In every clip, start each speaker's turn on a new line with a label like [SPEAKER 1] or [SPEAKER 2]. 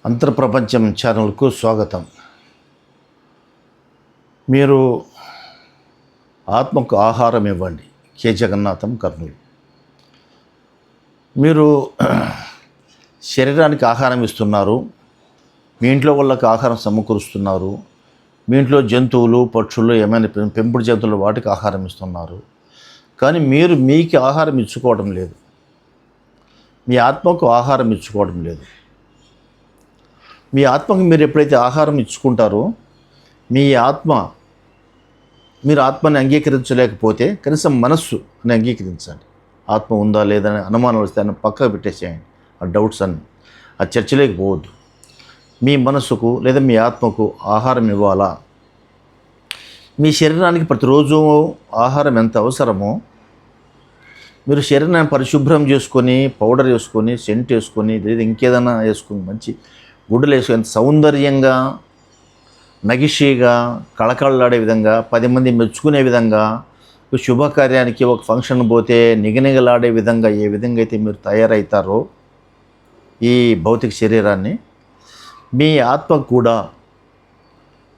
[SPEAKER 1] అంతర్ప్రపంచం ఛానల్కు స్వాగతం. మీరు ఆత్మకు ఆహారం ఇవ్వండి. కె జగన్నాథం, కర్నూలు. మీరు శరీరానికి ఆహారం ఇస్తున్నారు, మీ ఇంట్లో వాళ్ళకి ఆహారం సమకూరుస్తున్నారు, మీ ఇంట్లో జంతువులు పక్షులు ఏమైనా పెంపుడు జంతువులు వాటికి ఆహారం ఇస్తున్నారు. కానీ మీరు మీకు ఆహారం ఇచ్చుకోవడం లేదు, మీ ఆత్మకు ఆహారం ఇచ్చుకోవడం లేదు. మీ ఆత్మకు మీరు ఎప్పుడైతే ఆహారం ఇచ్చుకుంటారో మీరు ఆత్మని అంగీకరించలేకపోతే కనీసం మనస్సుని అంగీకరించండి. ఆత్మ ఉందా లేదని అనుమానం వస్తే అని పక్కకు పెట్టేసేయండి. ఆ డౌట్స్ అన్ని ఆ చర్చలోకి పోవద్దు. మీ మనస్సుకు లేదా మీ ఆత్మకు ఆహారం ఇవ్వాలా? మీ శరీరానికి ప్రతిరోజు ఆహారం ఎంత అవసరమో మీరు శరీరాన్ని పరిశుభ్రం చేసుకొని, పౌడర్ వేసుకొని, సెంట్ వేసుకొని, లేదా ఇంకేదైనా వేసుకొని, మంచి గుడ్డలు వేసుకొని ఎంత సౌందర్యంగా, నగిషీగా, కళకళలాడే విధంగా, 10 మంది మెచ్చుకునే విధంగా, శుభకార్యానికి ఒక ఫంక్షన్ పోతే నిగనిగలాడే విధంగా ఏ విధంగా అయితే మీరు తయారవుతారో ఈ భౌతిక శరీరాన్ని, మీ ఆత్మకు కూడా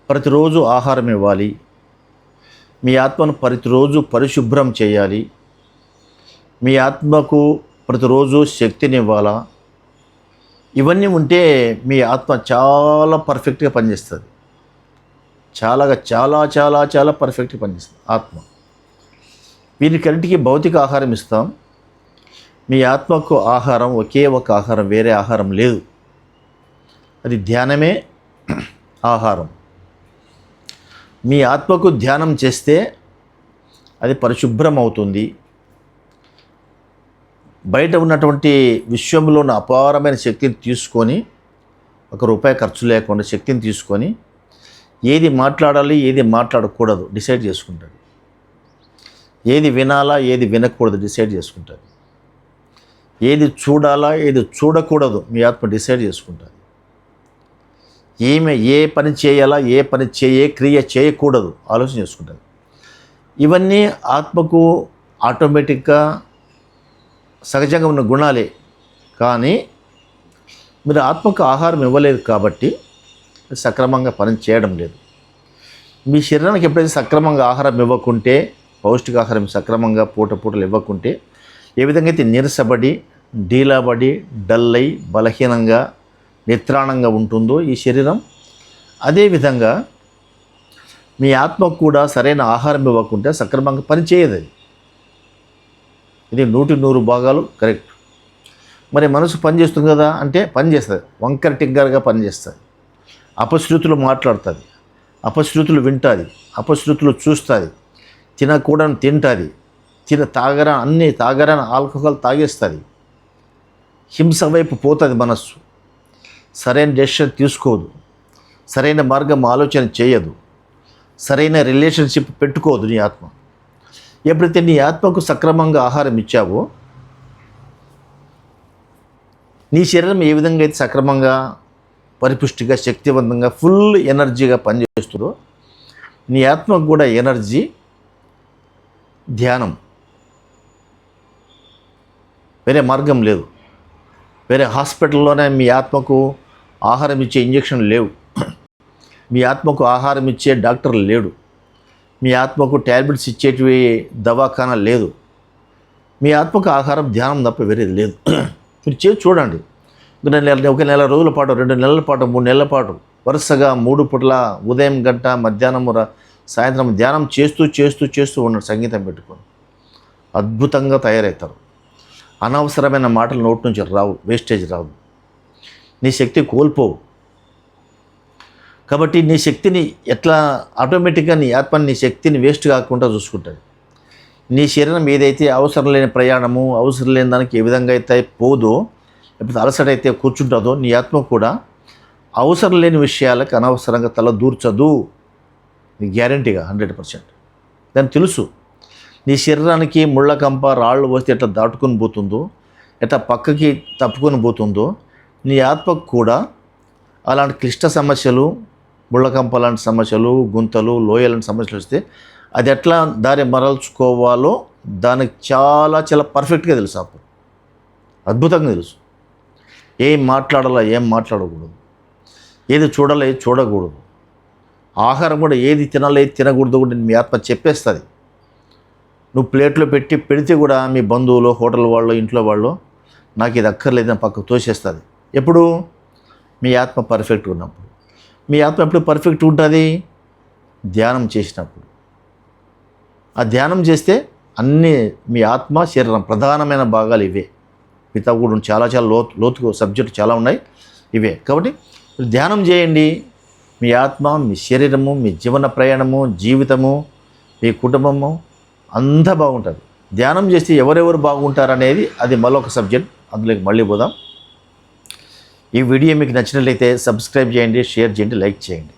[SPEAKER 1] ప్రతిరోజు ఆహారం ఇవ్వాలి. మీ ఆత్మను ప్రతిరోజు పరిశుభ్రం చేయాలి. మీ ఆత్మకు ప్రతిరోజు శక్తిని ఇవ్వాలా. ఇవన్నీ ఉంటే మీ ఆత్మ చాలా పర్ఫెక్ట్గా పనిచేస్తుంది. చాలా చాలా చాలా పర్ఫెక్ట్గా పనిచేస్తుంది ఆత్మ. వీరికన్నిటికీ భౌతిక ఆహారం ఇస్తాం. మీ ఆత్మకు ఆహారం ఒకే ఒక ఆహారం, వేరే ఆహారం లేదు. అది ధ్యానమే ఆహారం. మీ ఆత్మకు ధ్యానం చేస్తే అది పరిశుభ్రం అవుతుంది. బయట ఉన్నటువంటి విశ్వంలో ఉన్న అపారమైన శక్తిని తీసుకొని, ₹1 ఖర్చు లేకుండా శక్తిని తీసుకొని ఏది మాట్లాడాలి, ఏది మాట్లాడకూడదు డిసైడ్ చేసుకుంటుంది. ఏది వినాలా, ఏది వినకూడదు డిసైడ్ చేసుకుంటుంది. ఏది చూడాలా, ఏది చూడకూడదు మీ ఆత్మ డిసైడ్ చేసుకుంటుంది. ఏ పని చేయాలా, ఏ క్రియ చేయకూడదు ఆలోచన చేసుకుంటుంది. ఇవన్నీ ఆత్మకు ఆటోమేటిక్గా సహజంగా ఉన్న గుణాలే. కానీ మీరు ఆత్మకు ఆహారం ఇవ్వలేదు కాబట్టి సక్రమంగా పని చేయడం లేదు. మీ శరీరానికి ఎప్పుడైతే సక్రమంగా ఆహారం ఇవ్వకుంటే, పౌష్టికాహారం సక్రమంగా పూటలు ఇవ్వకుంటే ఏ విధంగా అయితే నీరసపడి, డీలాబడి, డల్ అయి, బలహీనంగా, నిత్రాణంగా ఉంటుందో ఈ శరీరం, అదేవిధంగా మీ ఆత్మకు కూడా సరైన ఆహారం ఇవ్వకుంటే సక్రమంగా పని చేయదు. ఇది 100% భాగాలు కరెక్ట్. మరి మనసు పనిచేస్తుంది కదా అంటే పనిచేస్తుంది, వంకర టింకరగా పనిచేస్తుంది. అపశృతులు మాట్లాడుతుంది, అపశృతులు వింటుంది, అపశృతులు చూస్తుంది, తినకూడని తింటుంది, తాగరాని ఆల్కహాల్ తాగేస్తుంది. హింస వైపు పోతుంది మనస్సు. సరైన డెసిషన్ తీసుకోదు, సరైన మార్గం ఆలోచన చేయదు, సరైన రిలేషన్షిప్ పెట్టుకోదు నీ ఆత్మ. ఎప్పుడైతే నీ ఆత్మకు సక్రమంగా ఆహారం ఇచ్చావో, నీ శరీరం ఏ విధంగా అయితే సక్రమంగా, పరిపుష్టిగా, శక్తివంతంగా, ఫుల్ ఎనర్జీగా పనిచేస్తుందో నీ ఆత్మకు కూడా ఎనర్జీ, ధ్యానం. వేరే మార్గం లేదు. వేరే హాస్పిటల్లోనే మీ ఆత్మకు ఆహారం ఇచ్చే ఇంజక్షన్ లేవు. మీ ఆత్మకు ఆహారం ఇచ్చే డాక్టర్ లేడు. మీ ఆత్మకు ట్యాబ్లెట్స్ ఇచ్చేటివి దవాఖానా లేదు. మీ ఆత్మకు ఆహారం ధ్యానం తప్ప వేరేది లేదు. మీరు చేసి చూడండి. 1 నెల రోజుల పాటు, 2 నెలల పాటు, 3 నెలల పాటు వరుసగా 3 పూట్ల ఉదయం గంట, మధ్యాహ్నం సాయంత్రం ధ్యానం చేస్తూ ఉన్నాడు సంగీతం పెట్టుకొని. అద్భుతంగా తయారవుతారు. అనవసరమైన మాటలు నోటి నుంచి రావు, వేస్టేజ్ రావు. నీ శక్తి కోల్పోవు. కాబట్టి నీ శక్తిని ఎట్లా ఆటోమేటిక్గా నీ ఆత్మ నీ శక్తిని వేస్ట్ కాకుండా చూసుకుంటుంది. నీ శరీరం ఏదైతే అవసరం లేని ప్రయాణము, అవసరం లేని దానికి ఏ విధంగా అయితే పోదో, లేకపోతే అలసట అయితే కూర్చుంటుందో, నీ ఆత్మ కూడా అవసరం లేని విషయాలకు అనవసరంగా తల దూర్చదు. నీ గ్యారంటీగా 100%. దానికి తెలుసు. నీ శరీరానికి ముళ్ళకంప, రాళ్ళు వస్తే ఎట్లా దాటుకొని పోతుందో, ఎట్లా పక్కకి తప్పుకొని పోతుందో, నీ ఆత్మకు కూడా అలాంటి క్లిష్ట సమస్యలు, ముళ్ళకంప లాంటి సమస్యలు, గుంతలు, లోయలాంటి సమస్యలు వస్తే అది ఎట్లా దారి మరల్చుకోవాలో దానికి చాలా చాలా పర్ఫెక్ట్గా తెలుసు. అప్పుడు అద్భుతంగా తెలుసు. ఏం మాట్లాడాలో, ఏం మాట్లాడకూడదు. ఏది చూడాలో ఏది చూడకూడదు, ఆహారం కూడా ఏది తినాలో ఏది తినకూడదు కూడా మీ ఆత్మ చెప్పేస్తుంది. నువ్వు ప్లేట్లో పెడితే కూడా మీ బంధువులు, హోటల్ వాళ్ళు, ఇంట్లో వాళ్ళు నాకు ఇది అక్కర్లేదని పక్కకు తోసేస్తుంది. ఎప్పుడు? మీ ఆత్మ పర్ఫెక్ట్గా ఉన్నప్పుడు. మీ ఆత్మ ఎప్పుడు పర్ఫెక్ట్ ఉంటుంది? ధ్యానం చేసినప్పుడు. ఆ ధ్యానం చేస్తే అన్నీ మీ ఆత్మ శరీరం ప్రధానమైన భాగాలు ఇవే. మిగతా కూడా చాలా లోతుకు సబ్జెక్టు చాలా ఉన్నాయి, ఇవే. కాబట్టి ధ్యానం చేయండి. మీ ఆత్మ, మీ శరీరము, మీ జీవన ప్రయాణము, జీవితము, మీ కుటుంబము అంతా బాగుంటుంది. ధ్యానం చేస్తే ఎవరెవరు బాగుంటారనేది అది మరొక సబ్జెక్ట్, అందులోకి మళ్ళీ పోదాం. ఈ వీడియో మీకు నచ్చినట్లయితే సబ్స్క్రైబ్ చేయండి, షేర్ చేయండి, లైక్ చేయండి.